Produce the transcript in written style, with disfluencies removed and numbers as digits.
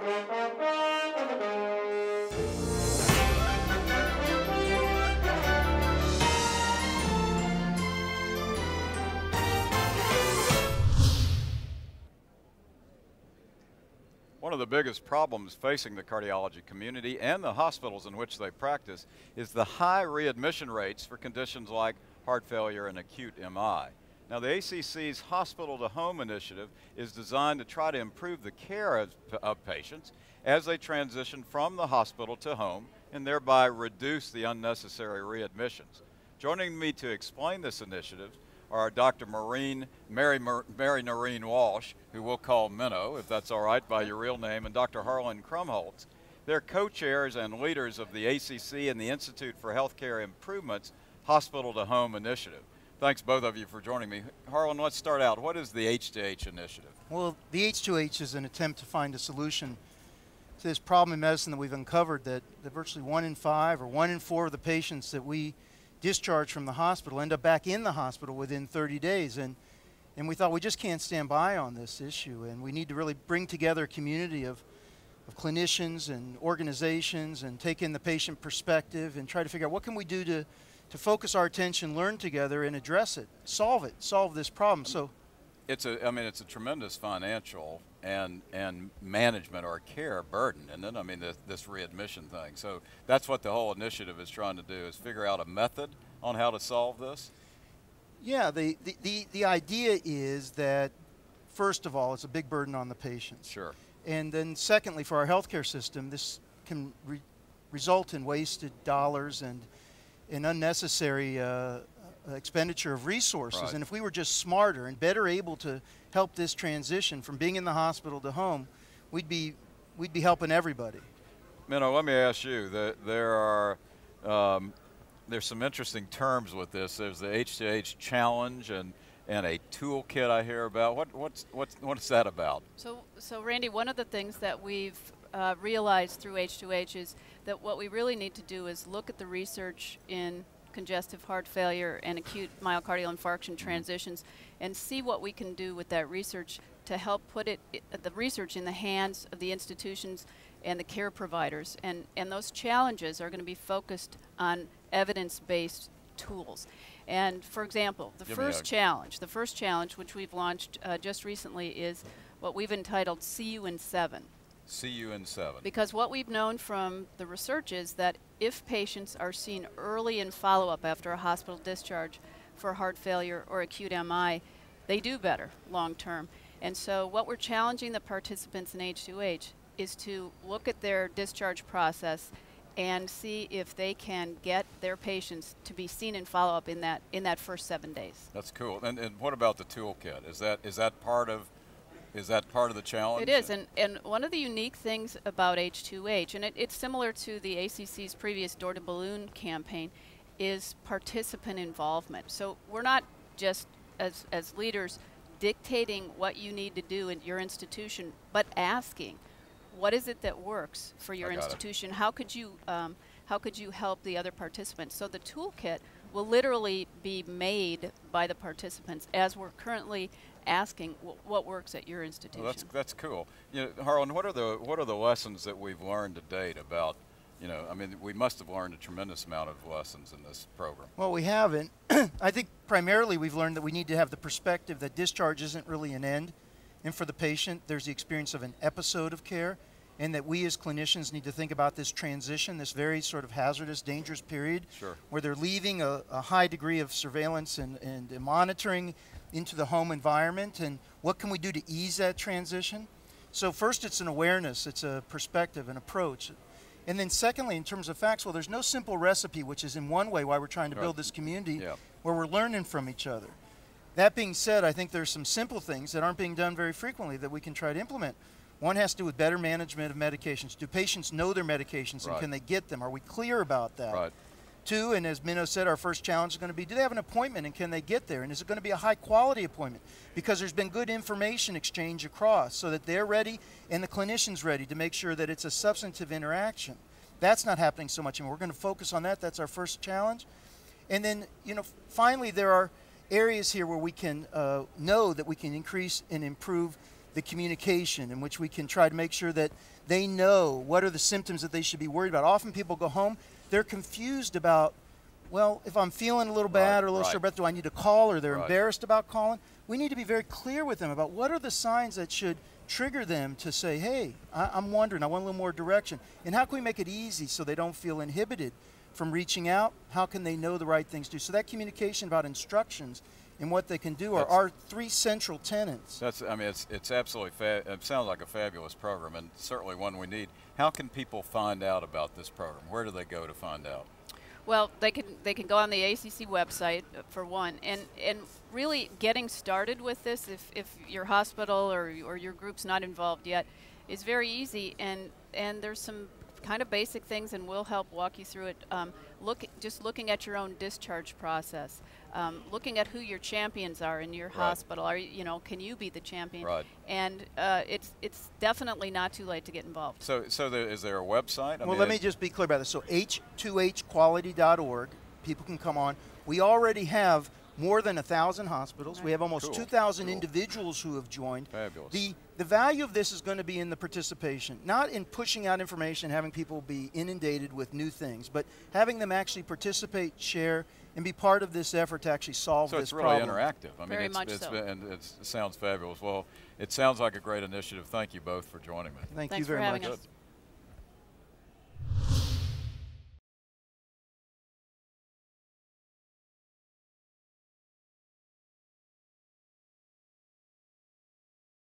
One of the biggest problems facing the cardiology community and the hospitals in which they practice is the high readmission rates for conditions like heart failure and acute MI. Now, the ACC's Hospital to Home initiative is designed to try to improve the care of patients as they transition from the hospital to home and thereby reduce the unnecessary readmissions. Joining me to explain this initiative are Dr. Mary Norine Walsh, who we'll call Minnow, if that's all right by your real name, and Dr. Harlan Krumholz. They're co-chairs and leaders of the ACC and the Institute for Healthcare Improvement's Hospital to Home initiative. Thanks both of you for joining me. Harlan, let's start out. What is the H2H initiative? Well, the H2H is an attempt to find a solution to this problem in medicine that we've uncovered, that virtually 1 in 5 or 1 in 4 of the patients that we discharged from the hospital end up back in the hospital within 30 days. And we thought we just can't stand by on this issue, and we need to really bring together a community of clinicians and organizations and take in the patient perspective and try to figure out what can we do to focus our attention, learn together, and address it, solve this problem. So it's a tremendous financial and management or care burden, and then this readmission thing. So that's what the whole initiative is trying to do, is figure out a method on how to solve this. Yeah, the idea is that first of all, it's a big burden on the patients. Sure. And then secondly, for our healthcare system, this can result in wasted dollars and unnecessary expenditure of resources. Right. And if we were just smarter and better able to help this transition from being in the hospital to home, we'd be helping everybody. Minnow, let me ask you, there's some interesting terms with this. There's the H2H challenge and a toolkit I hear about. What's that about? So Randy, one of the things that we've realized through H2H is that what we really need to do is look at the research in congestive heart failure and acute myocardial infarction transitions and see what we can do with that research to help put the research in the hands of the institutions and the care providers. And those challenges are going to be focused on evidence-based tools. And for example, the first challenge, which we've launched just recently, is what we've entitled See You in 7. See you in 7. Because what we've known from the research is that if patients are seen early in follow-up after a hospital discharge for heart failure or acute MI, they do better long term. And so what we're challenging the participants in H2H is to look at their discharge process and see if they can get their patients to be seen in follow-up in that first 7 days. That's cool. And what about the toolkit? Is that part of the challenge? It is, and one of the unique things about H2H, and it's similar to the ACC's previous Door to Balloon campaign, is participant involvement. So we're not just, as leaders, dictating what you need to do in your institution, but asking, what is it that works for your institution? How could you help the other participants? So the toolkit will literally be made by the participants as we're currently asking what works at your institution. Well, that's cool. Harlan, what are the lessons that we've learned to date about? We must have learned a tremendous amount of lessons in this program. Well, we haven't. I think primarily we've learned that we need to have the perspective that discharge isn't really an end, and for the patient, there's the experience of an episode of care, and that we as clinicians need to think about this transition, this very sort of hazardous, dangerous period, sure, where they're leaving a high degree of surveillance and monitoring into the home environment, and what can we do to ease that transition? So first, it's an awareness, it's a perspective, an approach. And then secondly, in terms of FACC, well, there's no simple recipe, which is in one way why we're trying to build this community where we're learning from each other. That being said, I think there's some simple things that aren't being done very frequently that we can try to implement. One has to do with better management of medications. Do patients know their medications, and can they get them? Are we clear about that? Right. Two, and as Minnow said, our first challenge is going to be, do they have an appointment and can they get there? And is it going to be a high quality appointment? Because there's been good information exchange across so that they're ready and the clinician's ready to make sure that it's a substantive interaction. That's not happening so much, and we're going to focus on that. That's our first challenge. And then, finally, there are areas here where we can know that we can increase and improve the communication in which we can try to make sure that they know what are the symptoms that they should be worried about. Often people go home, they're confused about, well, if I'm feeling a little bad or a little short breath, do I need to call, or they're embarrassed about calling? We need to be very clear with them about what are the signs that should trigger them to say, hey, I'm wondering, I want a little more direction. And how can we make it easy so they don't feel inhibited from reaching out? How can they know the right things to do? So that communication about instructions and what they can do are our three central tenets. I mean, it's absolutely, it sounds like a fabulous program, and certainly one we need. How can people find out about this program? Where do they go to find out? Well, they can go on the ACC website for one, and really getting started with this, if your hospital or your group's not involved yet, is very easy, and there's some kind of basic things, and we'll help walk you through it. Just looking at your own discharge process, looking at who your champions are in your hospital. Can you be the champion? Right. And it's definitely not too late to get involved. So is there a website? Well, let me just be clear about this. So H2Hquality.org, people can come on. We already have more than 1,000 hospitals. Right. We have almost 2,000 individuals who have joined. Fabulous. The value of this is going to be in the participation, not in pushing out information, having people be inundated with new things, but having them actually participate, share, and be part of this effort to actually solve this problem. So it's really interactive. I mean, Very much so. And it sounds fabulous. Well, it sounds like a great initiative. Thank you both for joining me. Thanks you very much. Thanks for having us.